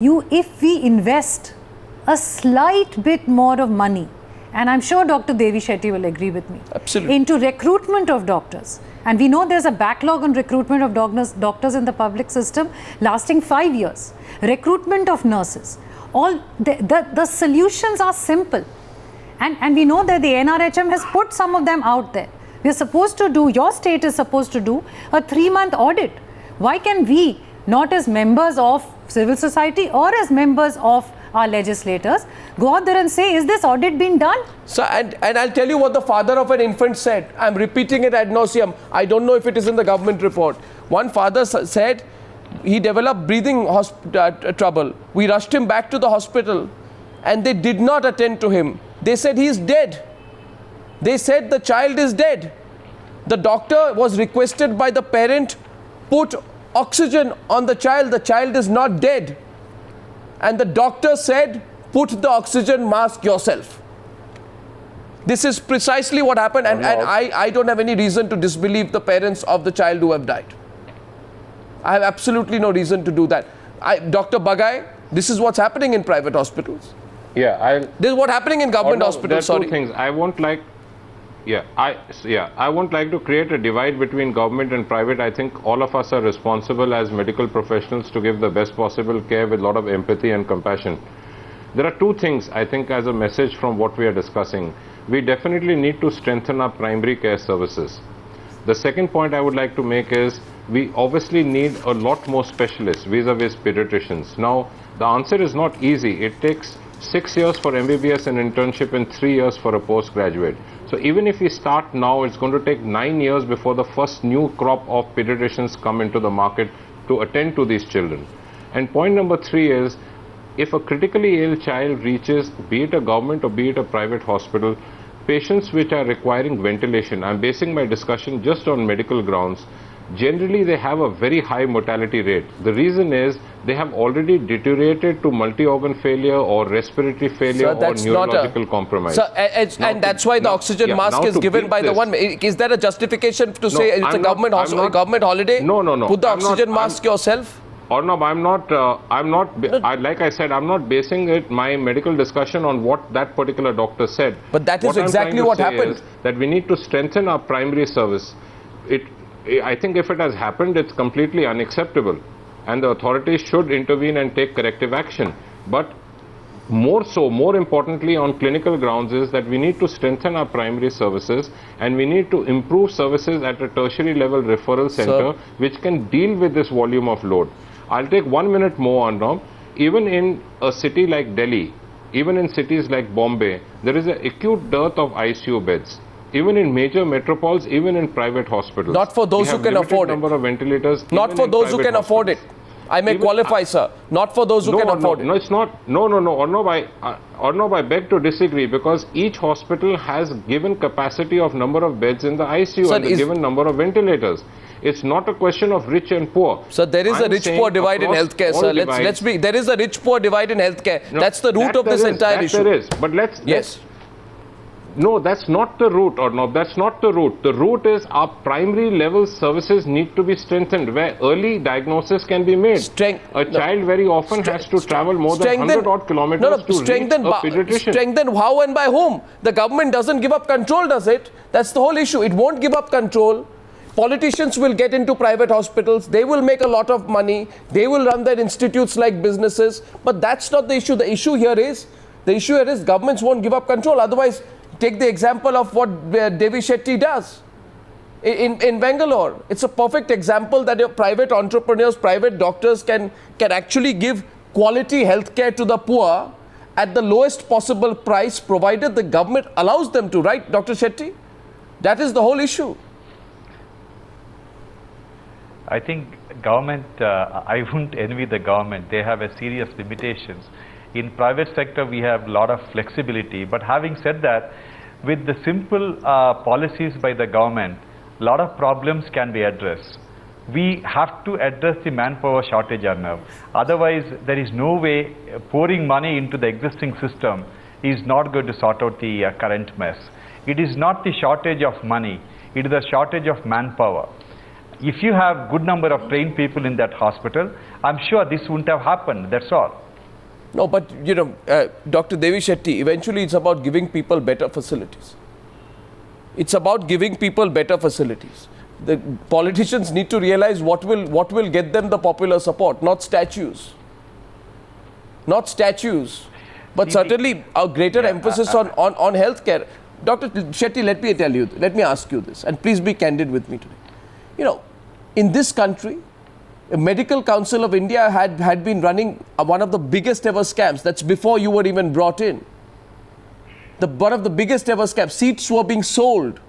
if we invest a slight bit more of money, and I'm sure Dr. Devi Shetty will agree with me, absolutely, into recruitment of doctors. And we know there's a backlog on recruitment of doctors in the public system lasting 5 years. Recruitment of nurses. All the solutions are simple. And we know that the NRHM has put some of them out there. We're supposed to do, your state is supposed to do a 3-month audit. Why can we, not as members of civil society or as members of our legislators, go out there and say, is this audit being done? So, and I'll tell you what the father of an infant said. I'm repeating it ad nauseum. I don't know if it is in the government report. One father said he developed breathing trouble. We rushed him back to the hospital and they did not attend to him. They said he is dead. They said the child is dead. The doctor was requested by the parent, put oxygen on the child is not dead. And the doctor said, put the oxygen mask yourself. This is precisely what happened, and I don't have any reason to disbelieve the parents of the child who have died. I have absolutely no reason to do that. Dr. Bagai, this is what's happening in private hospitals. Yeah, this is what's happening in government hospitals. There are two things. I won't like to create a divide between government and private. I think all of us are responsible as medical professionals to give the best possible care with a lot of empathy and compassion. There are two things, I think, as a message from what we are discussing. We definitely need to strengthen our primary care services. The second point I would like to make is we obviously need a lot more specialists vis-a-vis pediatricians. Now, the answer is not easy. It takes 6 years for MBBS and internship and 3 years for a postgraduate. So even if we start now, it's going to take 9 years before the first new crop of pediatricians come into the market to attend to these children. And point number 3 is, if a critically ill child reaches, be it a government or be it a private hospital, patients which are requiring ventilation, I'm basing my discussion just on medical grounds, generally they have a very high mortality rate. The reason is they have already deteriorated to multi-organ failure or respiratory failure or neurological compromise. And that's why the oxygen mask is given by the one. Is there a justification to say it's a government holiday? No. Put the oxygen mask yourself? Arnab, like I said, I'm not basing my medical discussion on what that particular doctor said. But that is exactly what happened. That we need to strengthen our primary service. I think if it has happened, it's completely unacceptable. And the authorities should intervene and take corrective action. But more importantly on clinical grounds is that we need to strengthen our primary services and we need to improve services at a tertiary level referral center which can deal with this volume of load. I'll take 1 minute more, Arnab. Even in a city like Delhi, even in cities like Bombay, there is an acute dearth of ICU beds. Even in major metropoles, even in private hospitals. Not for those who can afford it. Number of ventilators. Not for those who can afford it. I may qualify, sir. Not for those who can afford it. No, it's not. No. Arnab, I beg to disagree because each hospital has given capacity of number of beds in the ICU and a given number of ventilators. It's not a question of rich and poor. So there is a rich-poor divide in healthcare, sir. There is a rich-poor divide in healthcare. No, that's the root of this entire issue. There is. But no, that's not the root, or no, that's not the root. The root is our primary level services need to be strengthened, where early diagnosis can be made. A child very often has to travel more than 100 odd kilometers to reach a pediatrician. Strengthen how and by whom? The government doesn't give up control, does it? That's the whole issue. It won't give up control. Politicians will get into private hospitals. They will make a lot of money. They will run their institutes like businesses. But that's not the issue. The issue here is governments won't give up control. Otherwise, take the example of what Devi Shetty does in Bangalore. It's a perfect example that your private entrepreneurs, private doctors can actually give quality healthcare to the poor at the lowest possible price, provided the government allows them to, right, Dr. Shetty? That is the whole issue. I think government, I wouldn't envy the government. They have a serious limitations. In private sector, we have a lot of flexibility. But having said that, with the simple policies by the government, a lot of problems can be addressed. We have to address the manpower shortage, Arnab. Otherwise, there is no way pouring money into the existing system is not going to sort out the current mess. It is not the shortage of money. It is the shortage of manpower. If you have good number of trained people in that hospital, I'm sure this wouldn't have happened. That's all. No, but you know, Dr. Devi Shetty, eventually it's about giving people better facilities. It's about giving people better facilities. The politicians need to realize what will get them the popular support, not statues. Not statues, but certainly a greater emphasis on healthcare. Dr. Shetty, let me ask you this, and please be candid with me today. You know, in this country, the Medical Council of India had been running one of the biggest ever scams. That's before you were even brought in. One of the biggest ever scams. Seats were being sold.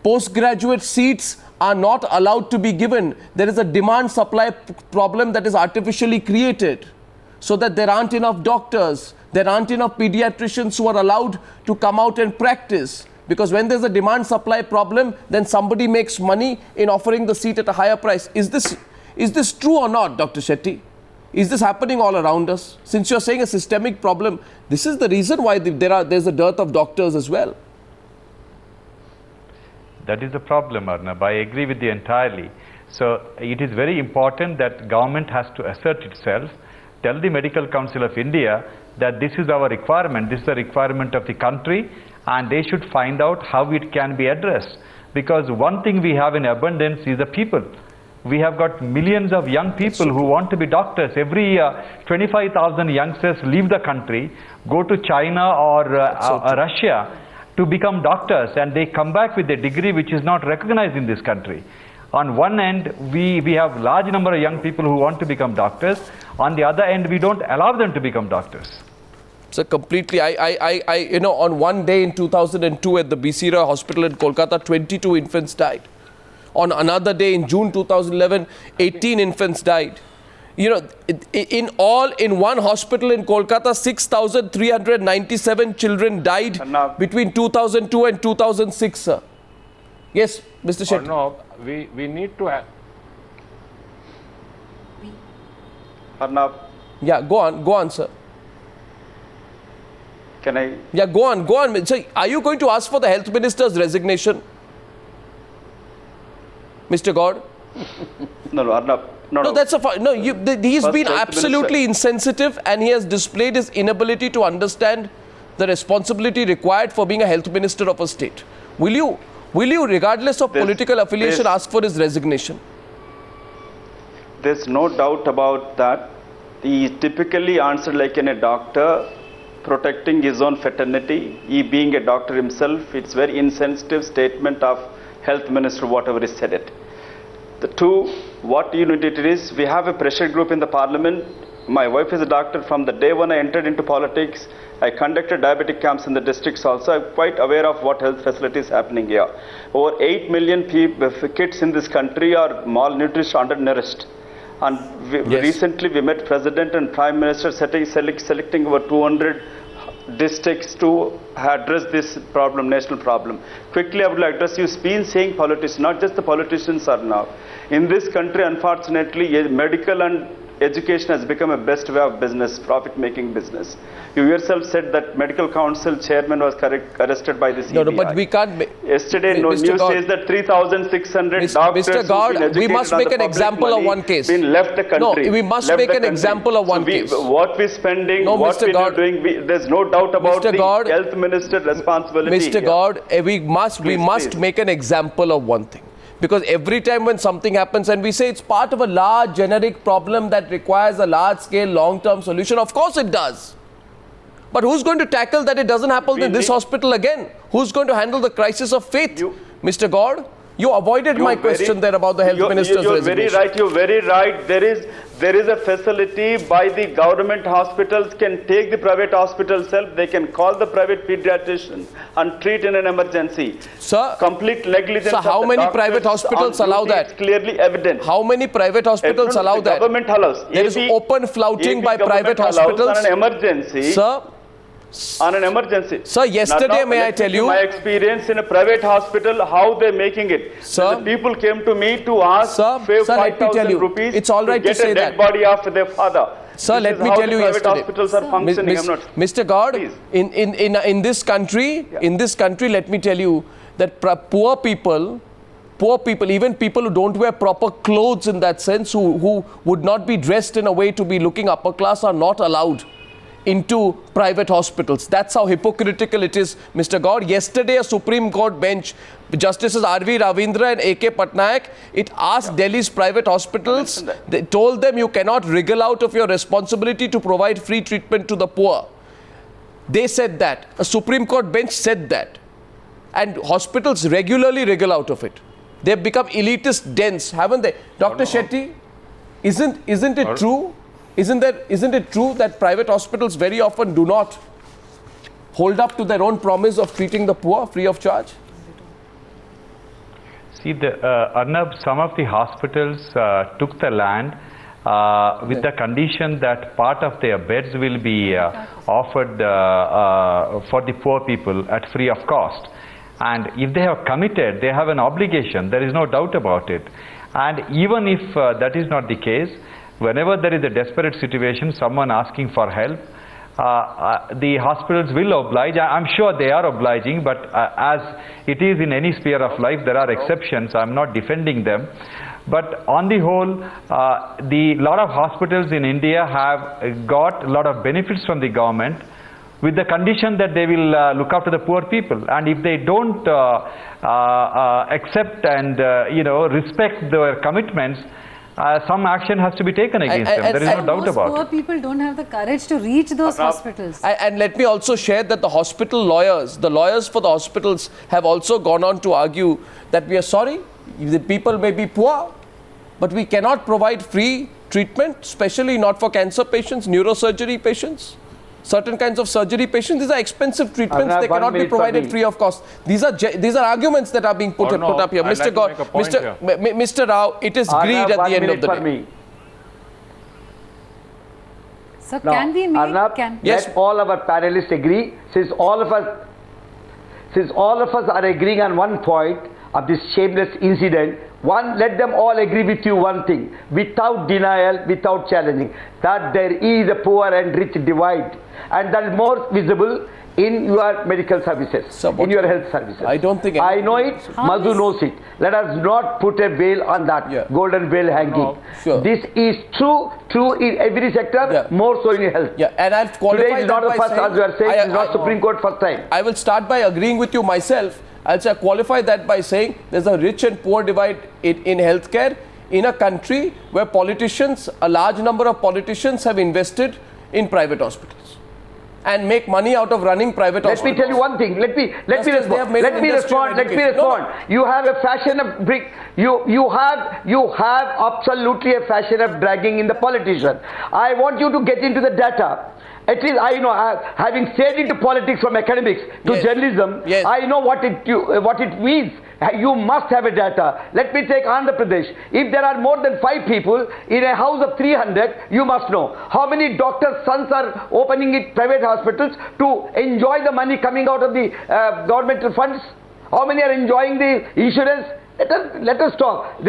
Postgraduate seats are not allowed to be given. There is a demand-supply problem that is artificially created, so that there aren't enough doctors, there aren't enough pediatricians who are allowed to come out and practice. Because when there's a demand-supply problem, then somebody makes money in offering the seat at a higher price. Is this true or not, Dr. Shetty? Is this happening all around us? Since you're saying a systemic problem, this is the reason why there's a dearth of doctors as well. That is the problem, Arnab. I agree with you entirely. So it is very important that government has to assert itself, tell the Medical Council of India that this is our requirement, this is the requirement of the country, and they should find out how it can be addressed. Because one thing we have in abundance is the people. We have got millions of young people who want to be doctors. Every year, 25,000 youngsters leave the country, go to China or Russia to become doctors, and they come back with a degree which is not recognized in this country. On one end, we have large number of young people who want to become doctors. On the other end, we don't allow them to become doctors. So completely, you know, on one day in 2002 at the BC Roy Hospital in Kolkata, 22 infants died. On another day in June 2011, 18 infants died. You know, in one hospital in Kolkata, 6,397 children died between 2002 and 2006, sir. Yes, Mr. Shetty. No, we need to have... Arnab, Yeah, go on, sir. can I? Yeah, go on. So, are you going to ask for the health minister's resignation, Mr. God? No, Arnab. No, That's a fine. No, he's First been health absolutely insensitive, and he has displayed his inability to understand the responsibility required for being a health minister of a state. Will you, regardless of political affiliation, ask for his resignation? There's no doubt about that. He typically answered like a doctor, protecting his own fraternity. He being a doctor himself, it's very insensitive statement of health minister, whatever is said it. The two, what unit it is, we have a pressure group in the parliament. My wife is a doctor. From the day when I entered into politics, I conducted diabetic camps in the districts also. I'm quite aware of what health facilities happening here. Over 8 million kids in this country are malnourished, undernourished. And recently we met President and Prime Minister selecting over 200 districts to address this problem, national problem. Quickly, I would like to address, you've been saying politicians, not just the politicians are now. In this country, unfortunately, medical and education has become a best way of business, profit-making business. You yourself said that Medical Council chairman was arrested by the CBI. No, but we can't... Yesterday, news says that 3,600 doctors Mr. God, we must make an example of one case. Been left the country. No, we must make an example of one case. What we're spending, no, what we're doing, there's no doubt about the health minister responsibility. Mr. God, we must make an example of one thing. Because every time when something happens and we say it's part of a large generic problem that requires a large-scale, long-term solution, of course it does. But who's going to tackle that it doesn't happen in this hospital again? Who's going to handle the crisis of faith? Mr. God, you avoided my question there about the health minister's resignation. You're very right. There is a facility by the government hospitals can take the private hospitals help. They can call the private pediatrician and treat in an emergency. Sir, complete negligence. So how many private hospitals allow that? It's clearly evident. How many private hospitals allow that? Government allows. There is open flouting by private hospitals. On an emergency. Sir, on an emergency. Sir, yesterday, may I tell you? My experience in a private hospital, how they're making it. Sir, the people came to me to ask, pay 5,000 rupees it's all right to get a dead body of their father. Sir, let me tell you private yesterday. Hospitals are functioning. Mr. God, in this country, let me tell you that poor people, even people who don't wear proper clothes in that sense, who would not be dressed in a way to be looking upper class, are not allowed. into private hospitals. That's how hypocritical it is, Mr. Gaur. Yesterday, a Supreme Court bench, Justices R.V. Ravindra and A.K. Patnaik, it asked Delhi's private hospitals, they told them you cannot wriggle out of your responsibility to provide free treatment to the poor. They said that. A Supreme Court bench said that. And hospitals regularly wriggle out of it. They've become elitist dens, haven't they? Dr. Shetty, isn't it true? Isn't it true that private hospitals very often do not hold up to their own promise of treating the poor free of charge? See, Arnab, some of the hospitals took the land with the condition that part of their beds will be offered for the poor people at free of cost. And if they have committed, they have an obligation. There is no doubt about it. And even if that is not the case, whenever there is a desperate situation, someone asking for help, the hospitals will oblige. I'm sure they are obliging, but as it is in any sphere of life, there are exceptions. I'm not defending them. But on the whole, the lot of hospitals in India have got a lot of benefits from the government, with the condition that they will look after the poor people. And if they don't accept and respect their commitments, some action has to be taken against them. There is no doubt about poor it. people don't have the courage to reach those hospitals. And let me also share that the hospital lawyers, the lawyers for the hospitals have also gone on to argue that we are sorry, the people may be poor, but we cannot provide free treatment, especially not for cancer patients, neurosurgery patients. Certain kinds of surgery patients, these are expensive treatments. They cannot be provided free of cost. These are arguments that are being put up here. Mr. Gaur, Mr. Rao, it is greed at the end of the day. So can we make... Arnab, let all our panelists agree, since all of us are agreeing on one point of this shameless incident. One, let them all agree with you one thing, without denial, without challenging, that there is a poor and rich divide, and that is more visible in your medical services, in your health services. I don't think... I know it, Madhu knows it. Let us not put a veil on that, golden veil hanging. No, sure. This is true in every sector, more so in health. Yeah, and I'll qualify Today is not the first, as you are saying, it is not Supreme Court first time. I will start by agreeing with you myself. I'll qualify that by saying there's a rich and poor divide in healthcare in a country where politicians, a large number of politicians have invested in private hospitals and make money out of running private hospitals. Let me tell you one thing. Let me respond. You have a fashion of you have absolutely a fashion of dragging in the politician. I want you to get into the data. At least I know, having stayed into politics from academics to journalism, I know what it means. You must have a data. Let me take Andhra Pradesh. If there are more than 5 people in a house of 300, you must know how many doctors' sons are opening it private hospitals to enjoy the money coming out of the governmental funds. How many are enjoying the insurance? Let us talk.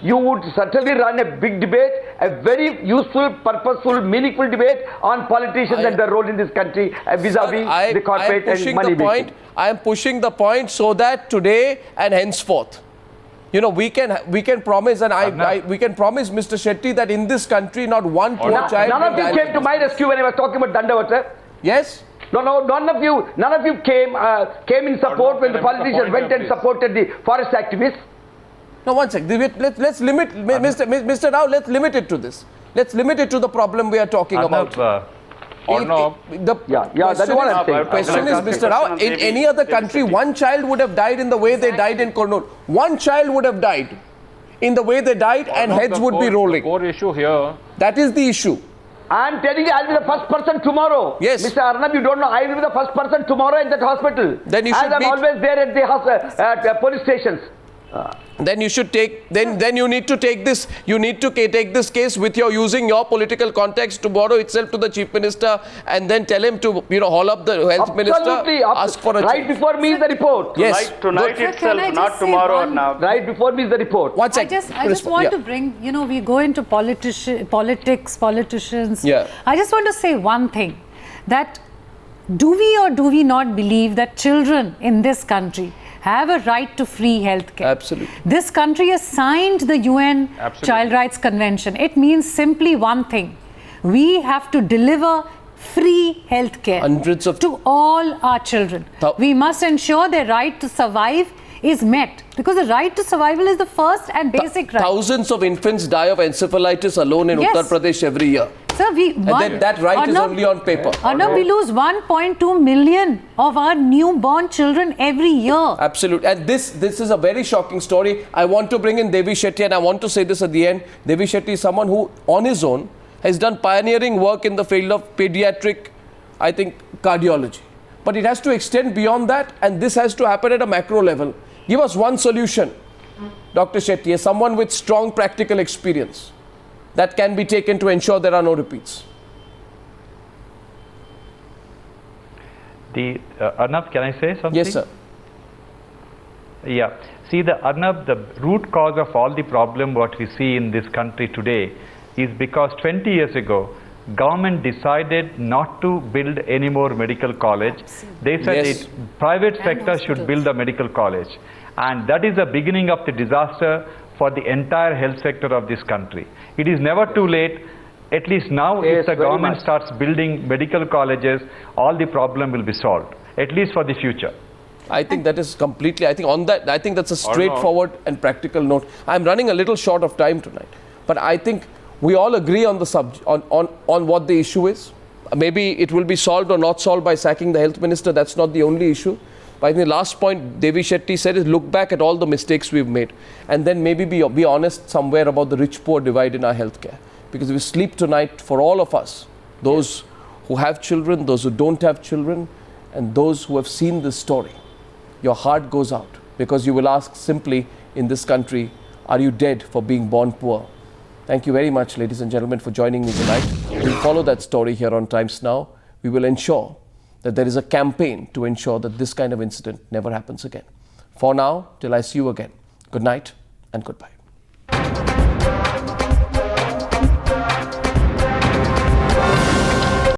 You would certainly run a big debate, a very useful, purposeful, meaningful debate on politicians and their role in this country vis-a-vis the corporate and money making. I am pushing the point so that today and henceforth, we can promise, and we can promise Mr. Shetty that in this country not one poor child. None of you came to my rescue when I was talking about Dandavata. Yes. No, none of you came in support when the politicians went and supported the forest activists. No, one second. Let's limit, Mr. Rao, let's limit it to this. Let's limit it to the problem we are talking about. That's what I'm saying. The question is, Mr. Rao, in any other country, one child would have died in the way they died in Kurnool. One child would have died in the way they died, and heads would be rolling. The core issue here. That is the issue. I'm telling you, I'll be the first person tomorrow. Yes. Mr. Arnab, you don't know, I will be the first person tomorrow at that hospital. Then you should I'm always there at the police stations. Then you should take. Then you need to take this. You need to take this case with using your political context tomorrow itself to the chief minister, and then tell him to haul up the health minister. Ask for a right before me is the report. Yes. Tonight itself, not tomorrow. Now. Right before me is the report. I just want to bring. We go into politics, politicians. Yeah. I just want to say one thing, that do we or do we not believe that children in this country have a right to free health care? Absolutely. This country has signed the UN Child Rights Convention. It means simply one thing. We have to deliver free health care Hundreds of- to all our children. We must ensure their right to survive is met, because the right to survival is the first and basic right. Thousands of infants die of encephalitis alone in Yes. Uttar Pradesh every year. Sir, that right is only on paper. Arnab, we lose 1.2 million of our newborn children every year. Absolutely. And this is a very shocking story. I want to bring in Devi Shetty, and I want to say this at the end. Devi Shetty is someone who, on his own, has done pioneering work in the field of pediatric, I think, cardiology. But it has to extend beyond that, and this has to happen at a macro level. Give us one solution, Dr. Shetty, as someone with strong practical experience, that can be taken to ensure there are no repeats. Arnab, can I say something? Yes, sir. Yeah. See, Arnab, the root cause of all the problem what we see in this country today is because 20 years ago, government decided not to build any more medical college. They said Yes. private sector should build a medical college. And that is the beginning of the disaster for the entire health sector of this country. It is never too late. At least now, Yes, if the very government much. starts building medical colleges, all the problem will be solved, at least for the future. I think that is completely, I think that's a straightforward and practical note. I'm running a little short of time tonight, but I think we all agree on the on what the issue is. Maybe it will be solved or not solved by sacking the health minister. That's not the only issue. But I think the last point Devi Shetty said is look back at all the mistakes we've made, and then maybe be honest somewhere about the rich-poor divide in our healthcare. Because we sleep tonight for all of us, those who have children, those who don't have children, and those who have seen this story. Your heart goes out, because you will ask simply in this country, are you dead for being born poor? Thank you very much, ladies and gentlemen, for joining me tonight. We'll follow that story here on Times Now. We will ensure that there is a campaign to ensure that this kind of incident never happens again. For now, till I see you again, good night and goodbye.